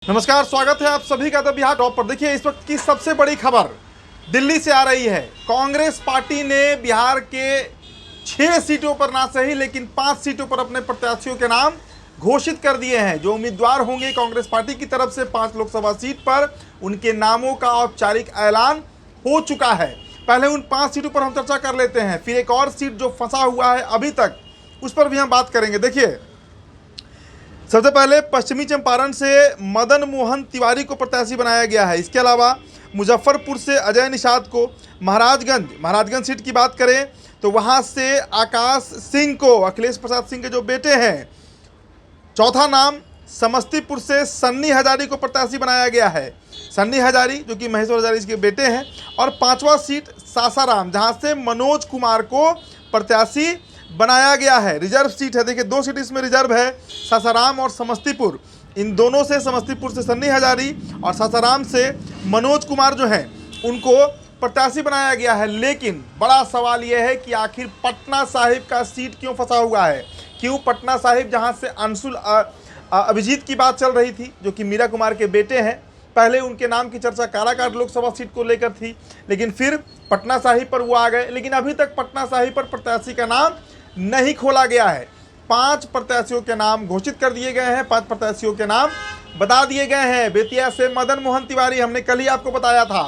नमस्कार, स्वागत है आप सभी का द बिहार टॉप पर। देखिए, इस वक्त की सबसे बड़ी खबर दिल्ली से आ रही है। कांग्रेस पार्टी ने बिहार के 6 सीटों पर ना सही लेकिन 5 सीटों पर अपने प्रत्याशियों के नाम घोषित कर दिए हैं। जो उम्मीदवार होंगे कांग्रेस पार्टी की तरफ से 5 लोकसभा सीट पर, उनके नामों का औपचारिक ऐलान हो चुका है। पहले उन 5 सीटों पर हम चर्चा कर लेते हैं, फिर एक और सीट जो फंसा हुआ है अभी तक, उस पर भी हम बात करेंगे। देखिए, सबसे पहले पश्चिमी चंपारण से मदन मोहन तिवारी को प्रत्याशी बनाया गया है। इसके अलावा मुजफ्फरपुर से अजय निषाद को, महाराजगंज सीट की बात करें तो वहां से आकाश सिंह को, अखिलेश प्रसाद सिंह के जो बेटे हैं। चौथा नाम समस्तीपुर से सन्नी हजारी को प्रत्याशी बनाया गया है। सन्नी हजारी जो कि महेश्वर हजारी के बेटे हैं। और 5वां सीट सासाराम, जहां से मनोज कुमार को प्रत्याशी बनाया गया है। रिजर्व सीट है, देखिए 2 सीट इसमें रिजर्व है, सासाराम और समस्तीपुर। इन दोनों से, समस्तीपुर से सन्नी हजारी और सासाराम से मनोज कुमार जो हैं उनको प्रत्याशी बनाया गया है। लेकिन बड़ा सवाल यह है कि आखिर पटना साहिब का सीट क्यों फंसा हुआ है। क्यों पटना साहिब, जहां से अंशुल अभिजीत की बात चल रही थी जो कि मीरा कुमार के बेटे हैं। पहले उनके नाम की चर्चा काराकाट लोकसभा सीट को लेकर थी, लेकिन फिर पटना साहिब पर वो आ गए। लेकिन अभी तक पटना साहिब पर प्रत्याशी का नाम नहीं खोला गया है। 5 प्रत्याशियों के नाम घोषित कर दिए गए हैं, 5 प्रत्याशियों के नाम बता दिए गए हैं। बेतिया से मदन मोहन तिवारी, हमने कल ही आपको बताया था।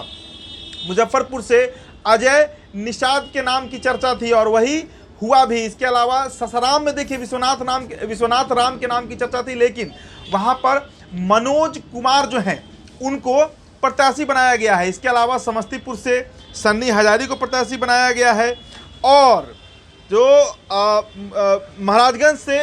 मुजफ्फरपुर से अजय निषाद के नाम की चर्चा थी और वही हुआ भी। इसके अलावा सासाराम में देखिए विश्वनाथ राम के नाम की चर्चा थी, लेकिन वहां पर मनोज कुमार जो हैं उनको प्रत्याशी बनाया गया है। इसके अलावा समस्तीपुर से सन्नी हजारी को प्रत्याशी बनाया गया है। और जो महाराजगंज से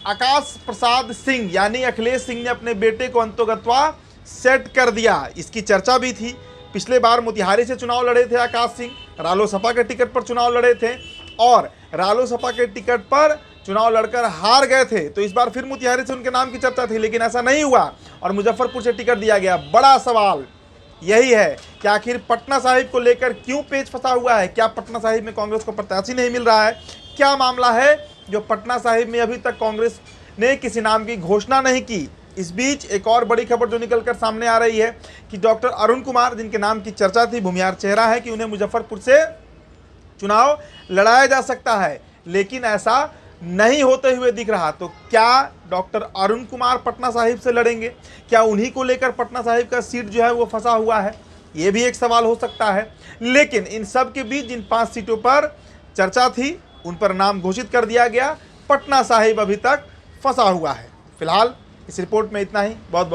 आकाश प्रसाद सिंह यानी अखिलेश सिंह ने अपने बेटे को अंतोगत्वा सेट कर दिया, इसकी चर्चा भी थी। पिछले बार मोतिहारी से चुनाव लड़े थे आकाश सिंह, रालोसपा के टिकट पर चुनाव लड़े थे और रालोसपा के टिकट पर चुनाव लड़कर हार गए थे। तो इस बार फिर मोतिहारी से उनके नाम की चर्चा थी, लेकिन ऐसा नहीं हुआ और मुजफ्फरपुर से टिकट दिया गया। बड़ा सवाल यही है कि आखिर पटना साहिब को लेकर क्यों पेच फंसा हुआ है। क्या पटना साहिब में कांग्रेस को प्रत्याशी नहीं मिल रहा है? क्या मामला है जो पटना साहिब में अभी तक कांग्रेस ने किसी नाम की घोषणा नहीं की। इस बीच एक और बड़ी खबर जो निकलकर सामने आ रही है कि डॉक्टर अरुण कुमार, जिनके नाम की चर्चा थी, भूमिहार चेहरा है कि उन्हें मुजफ्फरपुर से चुनाव लड़ाया जा सकता है, लेकिन ऐसा नहीं होते हुए दिख रहा। तो क्या डॉक्टर अरुण कुमार पटना साहिब से लड़ेंगे? क्या उन्हीं को लेकर पटना साहिब का सीट जो है वो फंसा हुआ है? ये भी एक सवाल हो सकता है। लेकिन इन सब के बीच जिन 5 सीटों पर चर्चा थी उन पर नाम घोषित कर दिया गया। पटना साहिब अभी तक फंसा हुआ है। फिलहाल इस रिपोर्ट में इतना ही। बहुत बहुत